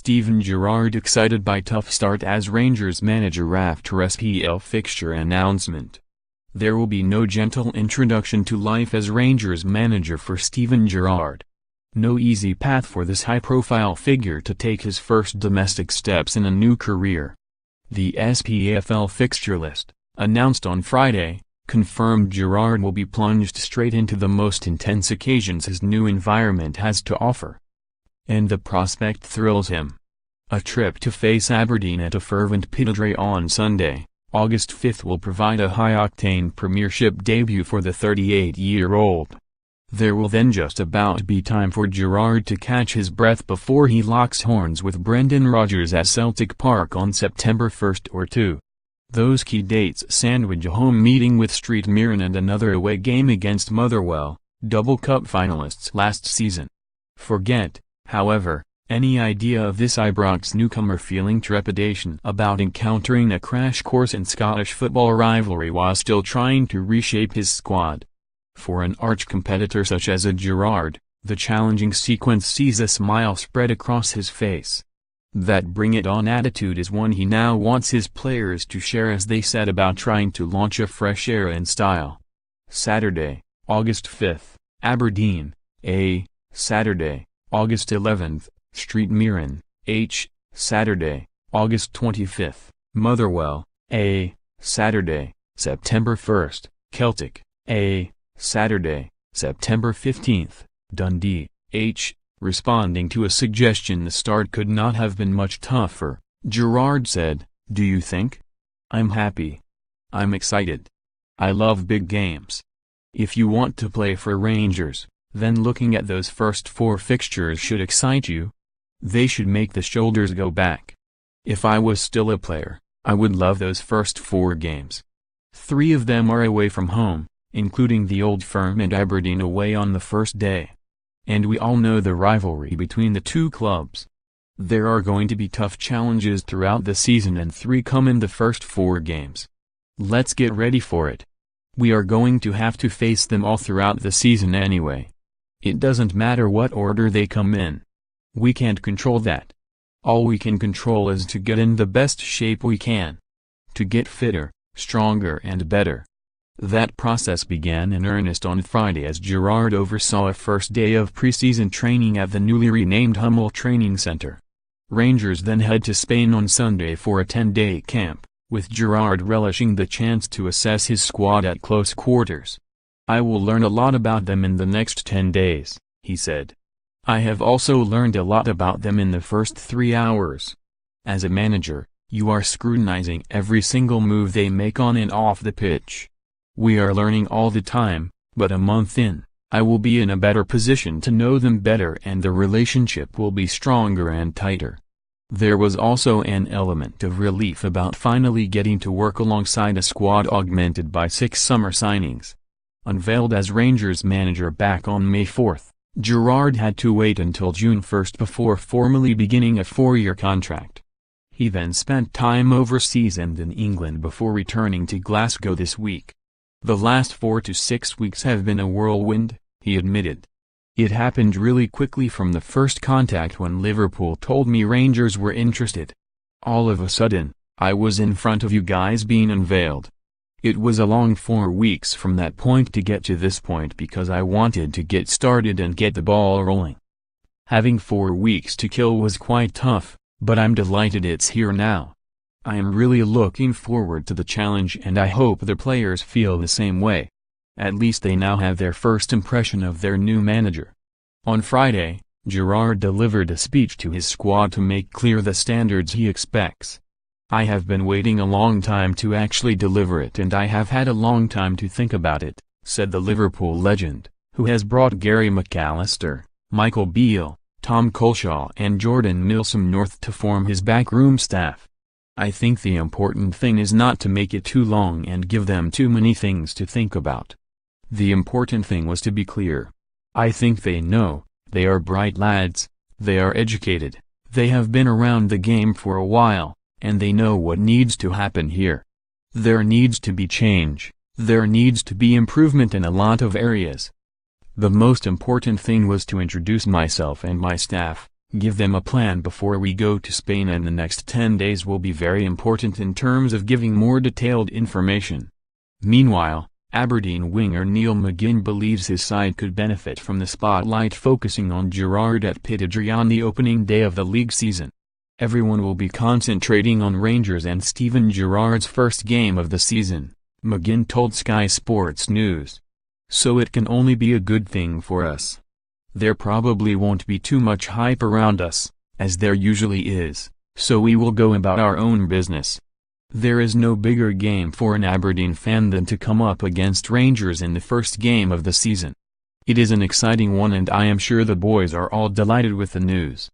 Steven Gerrard excited by tough start as Rangers manager after SPL fixture announcement. There will be no gentle introduction to life as Rangers manager for Steven Gerrard. No easy path for this high-profile figure to take his first domestic steps in a new career. The SPFL fixture list, announced on Friday, confirmed Gerrard will be plunged straight into the most intense occasions his new environment has to offer. And the prospect thrills him. A trip to face Aberdeen at a fervent pitch on Sunday, August 5 will provide a high-octane Premiership debut for the 38-year-old. There will then just about be time for Gerrard to catch his breath before he locks horns with Brendan Rodgers at Celtic Park on September 1 or 2. Those key dates sandwich a home meeting with St Mirren and another away game against Motherwell, double cup finalists last season. Forget, however, any idea of this Ibrox newcomer feeling trepidation about encountering a crash course in Scottish football rivalry while still trying to reshape his squad. For an arch-competitor such as a Gerrard, the challenging sequence sees a smile spread across his face. That bring-it-on attitude is one he now wants his players to share as they set about trying to launch a fresh era in style. Saturday, August 5, Aberdeen, A. Saturday, August 11, St Mirren, H. Saturday, August 25, Motherwell, A. Saturday, September 1, Celtic, A. Saturday, September 15, Dundee, H. Responding to a suggestion the start could not have been much tougher, Gerrard said, "Do you think? I'm happy. I'm excited. I love big games. If you want to play for Rangers, then looking at those first 4 fixtures should excite you. They should make the shoulders go back. If I was still a player, I would love those first 4 games. 3 of them are away from home, including the Old Firm and Aberdeen away on the first day. And we all know the rivalry between the two clubs. There are going to be tough challenges throughout the season and 3 come in the first 4 games. Let's get ready for it. We are going to have to face them all throughout the season anyway. It doesn't matter what order they come in. We can't control that. All we can control is to get in the best shape we can. To get fitter, stronger and better." That process began in earnest on Friday as Gerrard oversaw a first day of preseason training at the newly renamed Hummel Training Centre. Rangers then head to Spain on Sunday for a 10-day camp, with Gerrard relishing the chance to assess his squad at close quarters. "I will learn a lot about them in the next 10 days, he said. "I have also learned a lot about them in the first 3 hours. As a manager, you are scrutinizing every single move they make on and off the pitch. We are learning all the time, but a month in, I will be in a better position to know them better and the relationship will be stronger and tighter." There was also an element of relief about finally getting to work alongside a squad augmented by 6 summer signings. Unveiled as Rangers manager back on May 4, Gerrard had to wait until June 1 before formally beginning a 4-year contract. He then spent time overseas and in England before returning to Glasgow this week. "The last 4 to 6 weeks have been a whirlwind," he admitted. "It happened really quickly from the first contact when Liverpool told me Rangers were interested. All of a sudden, I was in front of you guys being unveiled. It was a long 4 weeks from that point to get to this point because I wanted to get started and get the ball rolling. Having 4 weeks to kill was quite tough, but I'm delighted it's here now. I am really looking forward to the challenge and I hope the players feel the same way. At least they now have their first impression of their new manager." On Friday, Gerrard delivered a speech to his squad to make clear the standards he expects. "I have been waiting a long time to actually deliver it and I have had a long time to think about it," said the Liverpool legend, who has brought Gary McAllister, Michael Beale, Tom Colshaw and Jordan Milsom North to form his backroom staff. "I think the important thing is not to make it too long and give them too many things to think about. The important thing was to be clear. I think they know, they are bright lads, they are educated, they have been around the game for a while, and they know what needs to happen here. There needs to be change, there needs to be improvement in a lot of areas. The most important thing was to introduce myself and my staff, Give them a plan before we go to Spain, and the next 10 days will be very important in terms of giving more detailed information. Meanwhile, Aberdeen winger Neil McGinn believes his side could benefit from the spotlight focusing on Gerrard at Pittodrie on the opening day of the league season. Everyone will be concentrating on Rangers and Steven Gerrard's first game of the season, McGinn told Sky Sports News. So it can only be a good thing for us. There probably won't be too much hype around us, as there usually is, so we will go about our own business. There is no bigger game for an Aberdeen fan than to come up against Rangers in the first game of the season. It is an exciting one, and I am sure the boys are all delighted with the news.